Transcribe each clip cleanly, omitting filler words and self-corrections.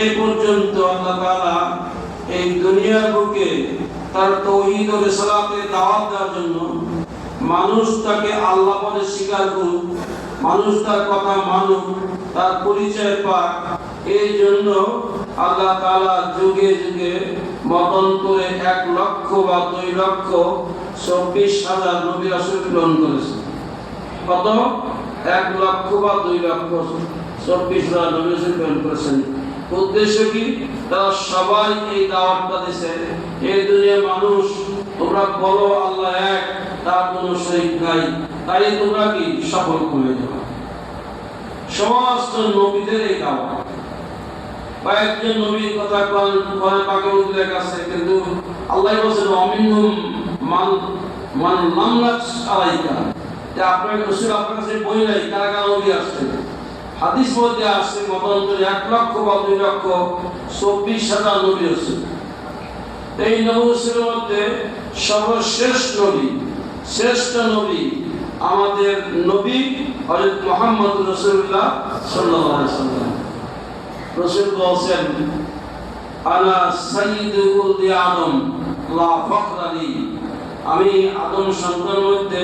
এই পর্যন্ত আল্লাহ তাআলা এই দুনিয়ার বুকে তার তাওহীদ ও রিসালাতের দাওয়াত দেওয়ার জন্য মানুষ তাকে আল্লাহ বলে স্বীকার করুক, মানুষ তার কথা মানুক, তার পরিচয় পাক, এই জন্য আল্লাহ তাআলা যুগে যুগে মতান্তরে 1 লক্ষ বা 2 লক্ষ 24,000 নবী রাসূল প্রেরণ করেছেন। কত? 1 লক্ষ বা 2 লক্ষ 24,000 নবী রাসূল প্রেরণ করেছেন। উদ্দেশ্য কি? তারা সবাই এই দাওয়াতটা দিয়েছে, এই দুনিয়ার মানুষ তোমরা বলো আল্লাহ এক, তার কোনো শরীক নাই, তাই তোমরা কি সফল হয়ে যাবে। সমস্ত নবীদের এই দাওয়াত। কয়েকজন নবীর কথা কোরআন পাকে উল্লেখ আছে, কিন্তু আল্লাহ বলেছেন অমিনহুম মান লাম নাস আলাইকা, যে আপনার রাসূল আপনার কাছে বই নাই, কারা কারা নবী আসছে। হাদিস মধ্যে আসছে মতান্তরে 1 লক্ষ বা 2 লক্ষ 24,000 নবী আছে। এই নবীর মধ্যে সর্বশ্রেষ্ঠ নবী, শ্রেষ্ঠ নবী আমাদের নবী হযরত মুহাম্মদ রাসূলুল্লাহ সাল্লাল্লাহু আলাইহি ওয়াসাল্লাম। রাসূল বলেন আনা সাইয়্যিদুল আদম লা ফখরা লি, আমি আদম সন্তানের মধ্যে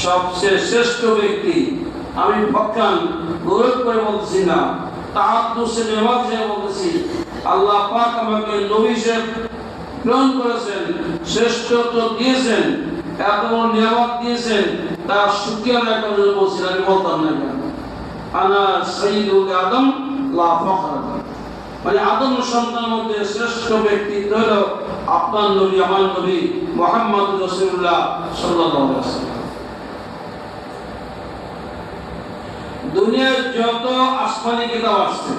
সবচেয়ে শ্রেষ্ঠ ব্যক্তি, আমি ফখরান গৌরব করে বলছি না, তাআদ্দুসে নেওয়াজ হিসেবে বলছি। আল্লাহ পাক আমাকে নবী হিসেবে প্রেরণ করেছেন, শ্রেষ্ঠত্ব দিয়েছেন, এত বড় নিয়ামত দিয়েছেন, তার শুকরিয়া আদায় করার জন্য বলছি, আমি বলতাম না কেন আনা সাইয়্যিদুল আদম লা ফখরা, মানে আদম সন্তানের মধ্যে শ্রেষ্ঠ ব্যক্তিত্ব হলো আপনার নবী, আমার নবী মুহাম্মদ রাসূলুল্লাহ সাল্লাল্লাহু আলাইহি ওয়াসাল্লাম। দুনিয়ার যত আসমানি কিতাব আসছে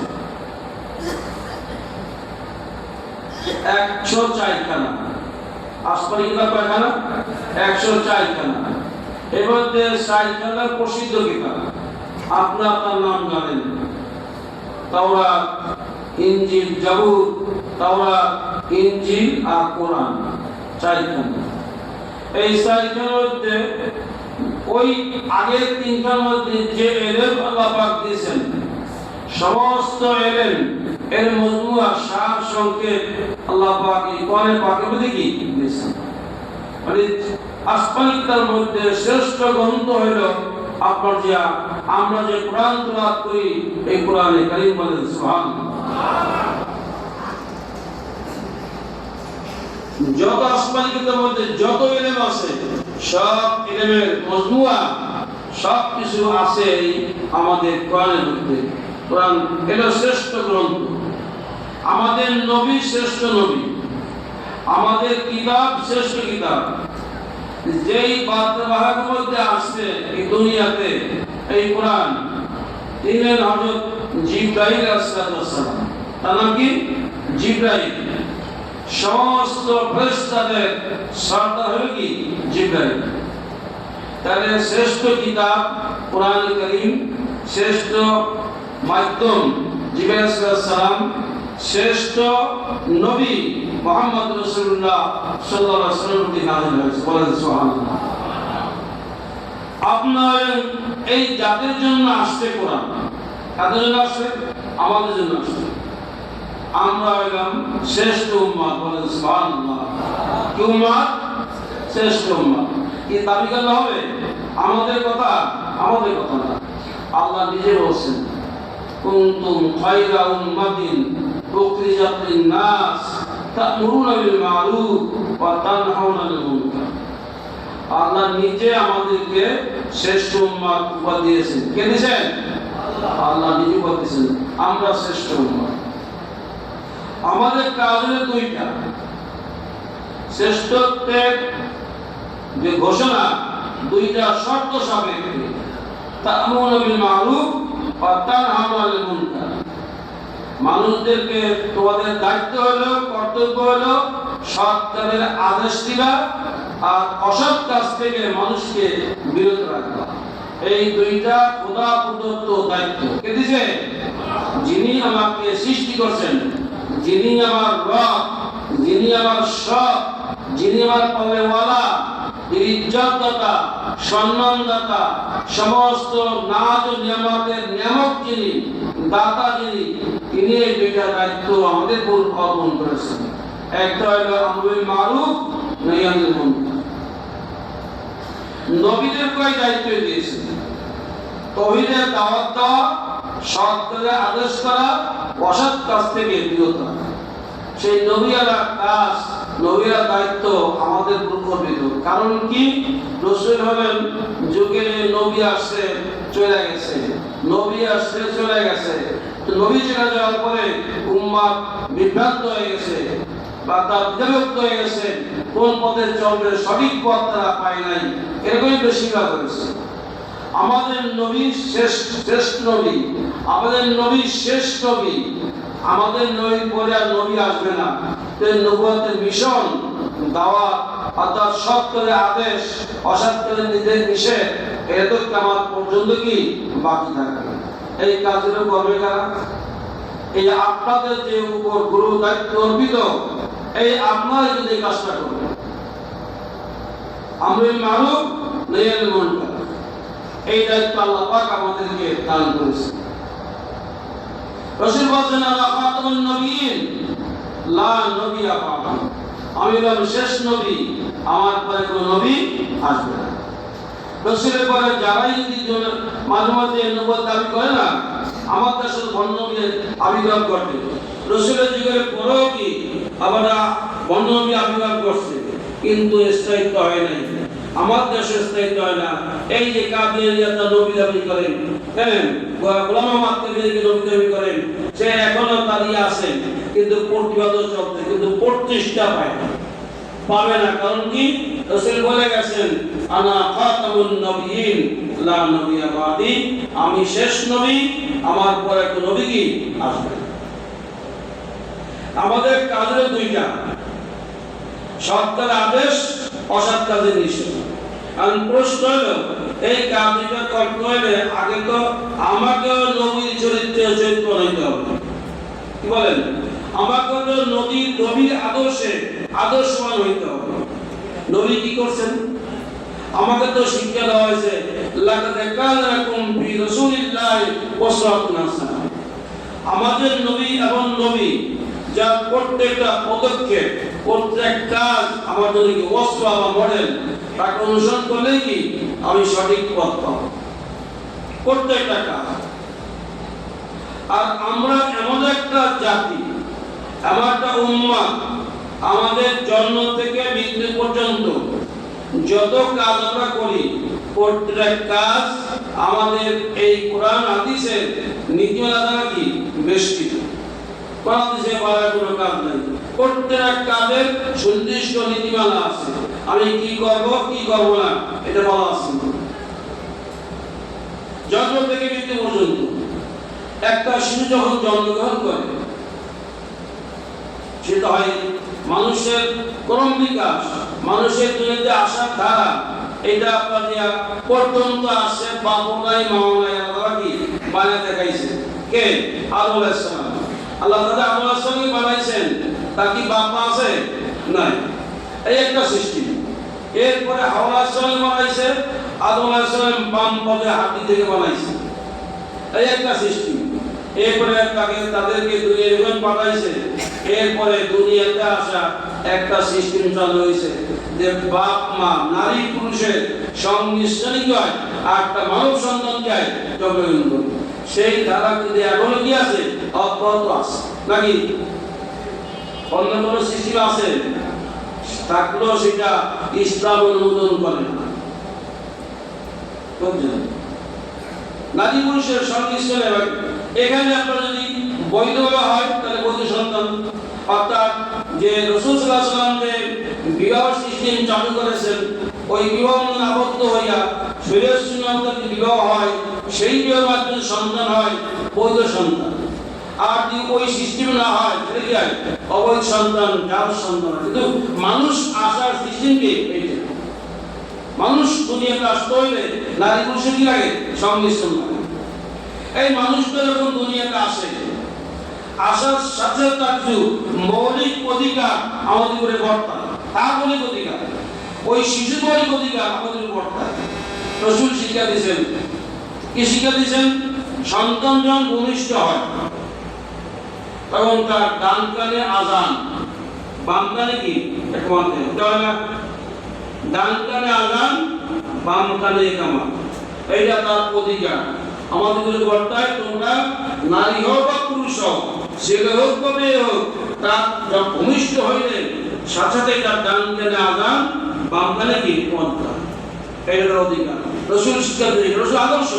104 খানা, আসমানি কিতাব কয়খানা? 104 খানা। এর মধ্যে 60 খানা প্রসিদ্ধ কিতাব, আপনার নাম জানেন, তাওরাত, ইনজিল, জাবুর, তাওরাত, ইনজিল আর কোরআন, 4 খানা। এই 4 খানার মধ্যে ওই আগের 3 খানার মধ্যে যে ইলম আল্লাহ পাক দিয়েছেন, সমস্ত ইলম এর মজমুয়া সার সংক্ষেপ আল্লাহ পাক এই কোরআনে পাকের মধ্যে কি দিয়েছেন। মানে আসমানি কিতাবের মধ্যে শ্রেষ্ঠ গ্রন্থ হলো আপনার যে আমরা যে কোরআন তেলাওয়াত করি, এই কোরআনে কারীম বলেন সুবহানাল্লাহ। যত আসমানি কিতাবের মধ্যে যত ইলম আছে, সব ইলমের মজমুয়া সব কিছু আছে আমাদের কোরআনের মধ্যে। কোরআন হলো শ্রেষ্ঠ গ্রন্থ, আমাদের নবী শ্রেষ্ঠ নবী, আমাদের কিতাব শ্রেষ্ঠ কিতাব। যেই বার্তাবাহকের মধ্যে আসছে এই দুনিয়াতে এই কোরআন, তিনি হযরত জিবরাইল আলাইহিস সালাম, তার নাম কি? জিবরাইল। সমস্ত ফেরেশতাদের সরদার হলো কি? জিবরাইল। তাহলে শ্রেষ্ঠ কিতাব কোরআন কারীম, শ্রেষ্ঠ মাধ্যম জিবরাইল আলাইহিস সালাম, শ্রেষ্ঠ নবী মুহাম্মদ রাসূলুল্লাহ সাল্লাল্লাহু আলাইহি ওয়াসাল্লাম কি নাযিল হয়েছে, বলেন সুবহানাল্লাহ। আপনার এই জাতির জন্য আসছে কোরআন, কাদের জন্য আসছে? আমাদের জন্য আসছে। আমরা হইলাম শ্রেষ্ঠ উম্মাহ, বলেন সুবহানাল্লাহ। কি উম্মাহ? শ্রেষ্ঠ উম্মাহ। কি দাবি করলে হবে? আমাদের কথা, আমাদের কথা না, আল্লাহ নিজে বলেছেন কুনতুম খায়রা উম্মাতিন উখরিজাত লিন-নাস তা'মুরুনা বিল মা'রুফ ওয়া তানহাউনা আনিল মুনকার। আল্লাহ নিজে আমাদেরকে শ্রেষ্ঠ উম্মাহ উপাধি দিয়েছেন। কে দিয়েছেন? আল্লাহ নিজে বলতেছেন আমরা শ্রেষ্ঠ উম্মাহ। আমাদের কাজ হলো 2টা, শ্রেষ্ঠত্বের যে ঘোষণা 2টা শর্ত সাপেক্ষে, তা'মুরুনা বিল মা'রুফ ওয়া তানহাউনা আনিল মুনকার। মানুষদেরকে তোমাদের দায়িত্ব হলো, কর্তব্য হলো সৎ কাজের আদেশ দিবা আর অসৎ কাজ থেকে মানুষকে বিরত রাখবা। এই 2টা খোদা প্রদত্ত দায়িত্ব। কে দিয়েছে? যিনি আমাকে সৃষ্টি করেছেন, যিনি আমার রব, যিনি আমার সব, যিনি আমার পাওয়ালা, যিনি ইজ্জতদাতা, সম্মানদাতা, সমস্ত নাজ ও নিয়ামতের নিয়ামক যিনি, দাতা যিনি, তিনি এই দুইটা দায়িত্ব আমাদের উপর অর্পণ করেছেন। একটা হলো আমরুল বিল মারুফ নাহি আনিল মুনকার। নবীদেরকে এই দায়িত্ব দিয়েছেন তাওহীদের দাওয়াত দেওয়া, সৎ কাজের আদেশ করা, অসৎ কাজ থেকে বিরত রাখা। সেই নবীরা কাজ, নবীরা দায়িত্ব আমাদের উপর অর্পিত। কারণ কি? রাসূল হলেন যুগে নবী আসছে চলে গেছে, নবী আসছে চলে গেছে। তো নবী চলে যাওয়ার পরে উম্মাহ বিভ্রান্ত হয়ে গেছে বা তার বিভক্ত হয়ে গেছে, কোন পথে চলবে সঠিক পথ তারা পায় নাই, এরকমই বেশিরভাগ হয়েছে। আমাদের নবী শ্রেষ্ঠ নবী, আমাদের নবী শেষ নবী, আমাদের নবীর পরে আর নবী আসবে না। নবুয়তের মিশন, দাওয়াত অর্থাৎ সৎ করে আদেশ, অসৎ করে নিষেধ, এটা তো কিয়ামত পর্যন্ত কি বাকি থাকবে। এই কাজগুলো করবে কারা? এই আপনাদের যে উপর গুরু দায়িত্ব অর্পিত, এই আপনারা যদি কাজটা করবেন, আমরুল বিল মারুফ নাহি আনিল মুনকার, এই দায়িত্ব আল্লাহ পাক আমাদেরকে দান করেছেন। রাসূল বলেন আনা খাতামুন নবিয়্যিন লা নবিয়্যা বা'দি, আমি হলাম শেষ নবী, আমার পরে কোনো নবী আসবে না। রাসূলের পরে যারাই যদি মাঝে মাঝে নবুয়ত দাবি করে না, আমার দেশে বন্য নবীর আবির্ভাব ঘটে। রাসূলের যুগের পরেও কি আবার বন্য নবী আবির্ভাব করছে, কিন্তু স্থায়িত্ব হয় নাই। আমার দেশে স্থায়িত্ব হয় না। এই যে কাদিয়ানিয়ারা নবী দাবি করেন, হ্যাঁ, গোলাম আহমদকে নবী দাবি করেন, সে এখনো দাঁড়িয়ে আছে, কিন্তু প্রতিবাদও চলছে, কিন্তু প্রতিষ্ঠা পায় না, পাবে না। কারণ কি? রাসূল বলে গেছেন আনা খাতামুন নবিয়্যিন লা নবিয়্যা বা'দি, আমি শেষ নবী, আমার পরে কোনো নবী কি আসবে না। আমাদের কাজের দুইটা, সৎ কাজের আদেশ, অসৎ কাজের নিষেধ। আর প্রশ্ন হলো এই কাজ দুইটা করতে হলে আগে তো আমাকে নবীর চরিত্রে চরিত্র হইতে হবে। কি বলেন? আমাকে তো নবীর আদর্শে আদর্শবান হইতে হবে। নবী কি করছেন? আমাকে তো শিক্ষা দেওয়া হয়েছে লাকাদ কানা লাকুম ফি রাসূলিল্লাহি উসওয়াতুন হাসানাহ। আমাদের নবী এবং নবী যা প্রত্যেকটা পদক্ষেপ, প্রত্যেক কাজ আমার জন্য কি ওয়াসওয়া বা মডেল, তাকে অনুসরণ করলে কি আমি সঠিক পথ পাবো প্রত্যেকটা কাজ। আর আমরা এমন একটা জাতি, এমন একটা উম্মাহ, আমাদের জন্ম থেকে মৃত্যু পর্যন্ত যত কাজ আমরা করি, প্রত্যেক কাজ আমাদের এই কোরআন হাদিসের নীতিমালা দ্বারা কি বেষ্টিত। কোরআন হাদিসে বলার কোনো কাজ নাই, প্রত্যেক কাজের সুনির্দিষ্ট নীতিমালা আছে। আমি কি করব কি করব না এটা বলা আছে। জন্ম থেকে মৃত্যু পর্যন্ত একটা শিশু যখন জন্মগ্রহণ করে, সেটা হয় মানুষের ক্রম বিকাশ, মানুষের দুনিয়াতে আসার ধারা, এটা আপনার পর্যন্ত আসে বাবুনাই মাওনাই আল্লাহ কি বানিয়ে দেখাইছে। কে? আদম আলাইহিস সালাম। আল্লাহ তাআলা আদম আলাইহিস সালামকে বানাইছেন, তার কি বাপ মা আছে? নাই। এই একটা সৃষ্টি। এরপরে হাওয়া আলাইহিস সালাম বানাইছে, আদম আলাইহিস সালাম বাম পদে হাতি থেকে বানাইছে, এই একটা সৃষ্টি। এরপরে তাদেরকে দুনিয়ায় পাঠাইছে। এরপরে দুনিয়াতে আসা একটা সিস্টেম চালু হয়েছে যে বাপ মা নারী পুরুষের সংমিশ্রণই হয় আর একটা মানব সন্তান যায় জন্মগ্রহণ করে। সেই ধারা যদি এখনো কি আছে? অব্যাহত আছে নাকি? অন্য কোনো সিস্টেম আছে থাকলেও সেটা ইসলাম অনুমোদন করে না। নারী পুরুষের সংমিশ্রণে এখানে আপনার যদি বৈধভাবে হয় তাহলে বৈধ সন্তান, অর্থাৎ যে রাসূল সাল্লাল্লাহু আলাইহি ওয়াসাল্লাম যে বিবাহ সিস্টেম চালু করেছেন, ওই বিবাহ আবদ্ধ হইয়া শরীয়ত সুন্নাহতে বিবাহ হয়, সেই বিবাহের মাধ্যমে সন্তান হয় বৈধ সন্তান। আর যদি ওই সিস্টেম না হয় তাহলে কি হয়? অবৈধ সন্তান, জাল সন্তান। কিন্তু মানুষ আসার সিস্টেমকে এইটা, মানুষ দুনিয়াতে আসতে হইলে নারী পুরুষের কি লাগে? সংমিশ্রণ লাগে। এই মানুষটা যখন দুনিয়াতে আসে, আসার সাথে তার কিছু মৌলিক অধিকার আমাদের উপরে বর্তায়। তার মৌলিক অধিকার, ওই শিশু মৌলিক অধিকার আমাদের উপরে বর্তায়। রাসূল শিক্ষা দিয়েছেন, কি শিক্ষা দিয়েছেন? সন্তান যখন ভূমিষ্ঠ হয়, তখন তার ডান কানে আজান, বাম কানে কি একমাত্র, ডান কানে আজান, বাম কানে ইকামত, এইটা তার অধিকার। আমাদের বর্তায় তোমরা নারী হোক বা পুরুষ হোক, ছেলে হোক বা মেয়ে হোক, তার যখন ভূমিষ্ঠ হইলে সাথে সাথে তার ডান কানে আজান, বাম কানে কি পন্থা, এইটার অধিকার। রসুল শিক্ষা দিয়ে, রসুল আদর্শ।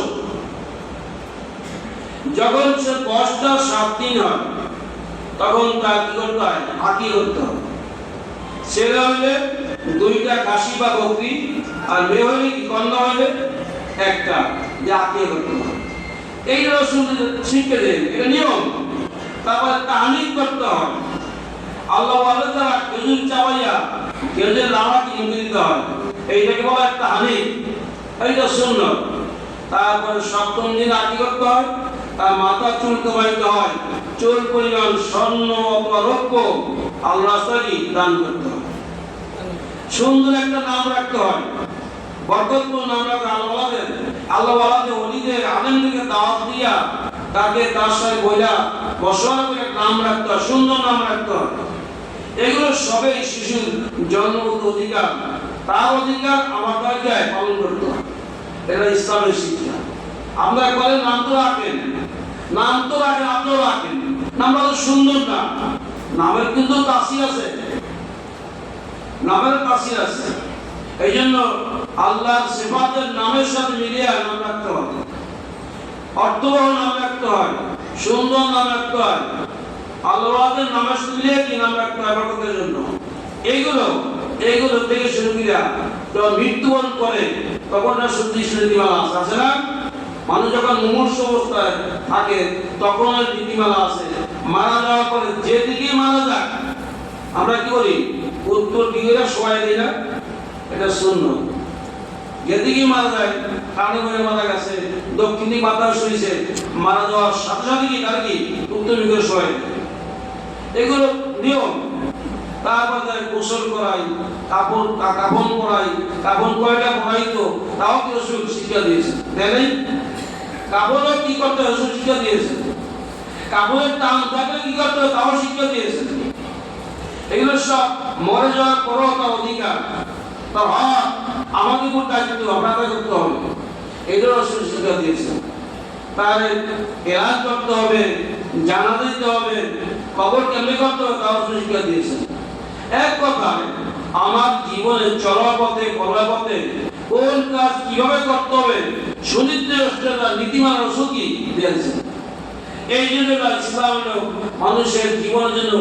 যখন সে 7 দিন হয় তখন তার কি করতে হয়? আকি করতে হবে। ছেলে হইলে 2টা খাসি বা বকরি, আর মেয়ে হইলে কি কন্যা হইলে 1টা, যে আকি করতে হবে। এই রসুল শিক্ষা দেন, এটা নিয়ম। তারপরে তাহনিক করতে হয়। আল্লাহ আল্লাহ তারা খেজুর চাওয়াইয়া খেজুর লাড়া কিনে দিতে হয়, এইটাকে বলা একটা হানিক, এইটা সুন্নত। তারপরে 7ম দিন আকি করতে হয়, তার মাথা চুল কমাইতে হয়, চুল পরিমাণ স্বর্ণ অথবা রৌপ্য আল্লাহ রাস্তায় দান করতে হয়। সুন্দর একটা নাম রাখতে হয়, বরকতপূর্ণ নাম রাখতে আল্লাহ ওলিদের আলেমদেরকে দাওয়াত দিয়া তাকে তার সাথে বইলা বসানো করে নাম রাখতে হয়, সুন্দর নাম রাখতে হয়। এগুলো সবই শিশুর জন্মগত অধিকার, তার অধিকার আমার দরকার পালন করতে হয়। এটা ইসলামের শিক্ষা। আমরা বলেন নাম তো রাখেন, নাম তো রাখেন, আপনিও রাখেন, নামটা তো সুন্দর না, নামের কিন্তু তাসির আছে, নামের তাসির আছে। এই জন্য আল্লাহর সিফাতের নামের সাথে মিলিয়ে নাম রাখতে হয়, অর্থবহ নাম রাখতে হয়, সুন্দর নাম রাখতে হয়। আল্লাহর নামের সাথে মিলিয়ে কি নাম রাখতে হয় বরকতের জন্য। এইগুলো থেকে শুরু করে যখন মৃত্যুবরণ করে তখন না শুদ্ধি নীতিমালা আছে না? মানুষ যখন মুমূর্ষ অবস্থায় থাকে তখন নীতিমালা আছে। মারা যাওয়ার পরে যেদিকে মারা যাক আমরা কি করি? উত্তর দিকে সবাই দিই না, এটা সুন্নাত। যেদিকে মারা যায়, কানে মনে মারা গেছে, দক্ষিণ দিকে বাতাস হয়েছে, মারা যাওয়ার সাথে সাথে কি তার কি উত্তর দিকে সবাই, এগুলো নিয়ম। তারপর গোসল করাই, কাফন পরাই, কাফন কয়টা পরাইতো তাও কি রসুল শিক্ষা দিয়েছে, তাই নাই? কাফনও কি করতে রসুল শিক্ষা দিয়েছে, কাফনের টান থাকলে কি করতে তাও শিক্ষা দিয়েছে। এগুলো সব মরে যাওয়ার পরও তার অধিকার, তার হক, আমাকে উপর দায়িত্ব আপনাকে করতে হবে, এগুলো রসুল শিক্ষা দিয়েছে। তার এলাজ করতে হবে, জানা দিতে হবে, কবর কেমনি করতে হবে তাও রসুল শিক্ষা দিয়েছে। এক কথায় আমার জীবনে চলার পথে বলার পথে কোন কাজ কিভাবে করতে হবে সুনির্দিষ্ট নীতিমালা রসুল কি দিয়েছে। এই জন্য ইসলাম হলো মানুষের জীবনের জন্য,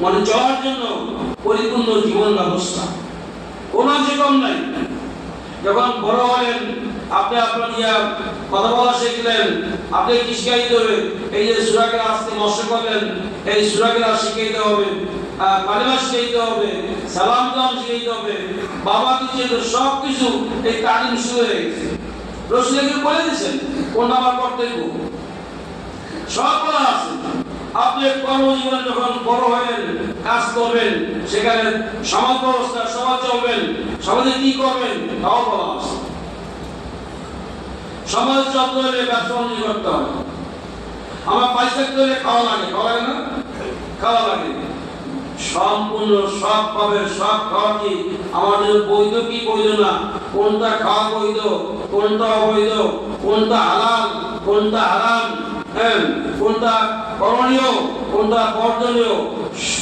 মানে চলার জন্য পরিপূর্ণ জীবন ব্যবস্থা, কোন জীবন নাই। যখন বড় হলেন আপনি আপনার কথা বলা শিখলেন, আপনি কি শিখাইতে হবে? এই যে সূরাকে আস্তে মস্ত করলেন, এই সূরাকে শিখাইতে হবে, কালেমা শিখাইতে হবে, সালাম কালাম শিখাইতে হবে, বাবা কিছু সব কিছু এই তালিম শুরু হয়ে গেছে। রসুলকে বলে দিয়েছেন কোনটা আমার কর্তব্য, সব বলা আছে। আপনি কর্মজীবনে যখন বড় হবেন, কাজ করবেন, সেখানে সমাজ ব্যবস্থা, সমাজ চলবেন, সমাজে কি করবেন তাও বলা আছে। সমাজ চলতে হলে ব্যবসা বাণিজ্য করতে হবে। আমার পয়সা করে খাওয়া লাগে, খাওয়া লাগে না? খাওয়া লাগে। সম্পূর্ণ সব পাবে, সব খাওয়া কি আমাদের বৈধ কি বৈধ না, কোনটা খাওয়া বৈধ, কোনটা অবৈধ, কোনটা হালাল, কোনটা হারাম, কোনটা করণীয়, কোনটা বর্জনীয়,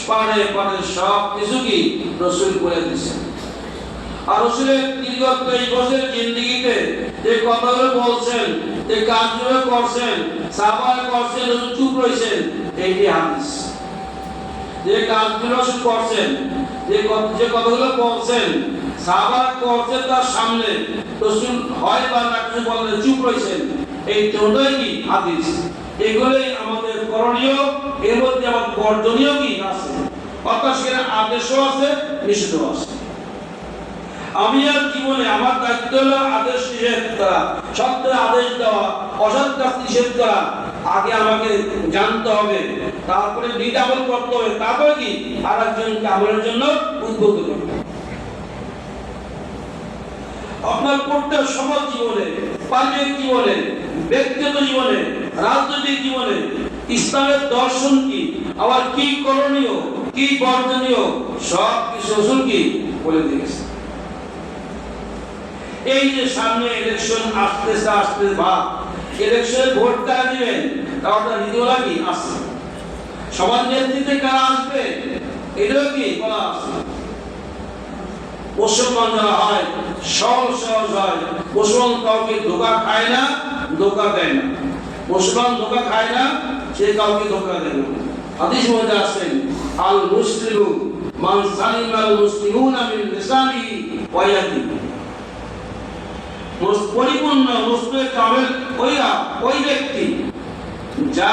পারে সব কিছু কি রসুল করে দিয়েছেন। আর রসুলের দীর্ঘ 23 বছরের জিন্দেগিতে যে কথাগুলো বলছেন, যে কাজগুলো করছেন, সাহাবারা করছেন, রসুল চুপ রয়েছেন, এইটি হাদিস। যে কাজগুলো রসুল করছেন, যে কথাগুলো বলছেন, সাহাবারা করছেন তার সামনে, রসুল হয় বা না কিছু বললেন, চুপ রয়েছেন, এই দুটোই কি হাদিস। এগুলোই আমাদের করণীয়, এর মধ্যে আমাদের বর্জনীয় কি আছে, অর্থাৎ সেখানে আদেশও আছে, নিষেধও আছে। আমি আর জীবনে আমার দায়িত্ব হলো আদেশ নিষেধ করা, সত্যের আদেশ দেওয়া, অসৎ কাজ নিষেধ করা। আগে আমাকে জানতে হবে, তারপরে নিজ আমল করতে হবে, তারপরে কি আর একজনকে আমলের জন্য উদ্বুদ্ধ করতে হবে। আপনার প্রত্যেক সমাজ জীবনে, পারিবারিক জীবনে, ব্যক্তিগত জীবনে, রাজনৈতিক জীবনে ইসলামের দর্শন কি, আবার কি করণীয়, কি বর্জনীয়, সব কিছু রাসূল কি বলে দিয়েছে। এই যে সামনে ইলেকশন আসতে ভাব, ইলেকশনে ভোট কারা দিবেন, তারটা নীতিওয়ালা কি আছে, সবার নেতৃত্বে কারা আসবে, এটাও কি বলা আছে। মুসলমান যারা হয় সহজ হয়, মুসলমান কাউকে ধোকা খায় না, ধোকা দেয় না। মুসলমান ধোকা খায় না, সে কাউকে ধোকা দেয় না। হাদিস মধ্যে আছেন, আল মুসলিমু মান সালিমাল মুসলিমুনা মিন লিসানিহি ওয়া ইয়াদিহি। পরিপূর্ণ মুসলিম কামেল ওই ব্যক্তি যা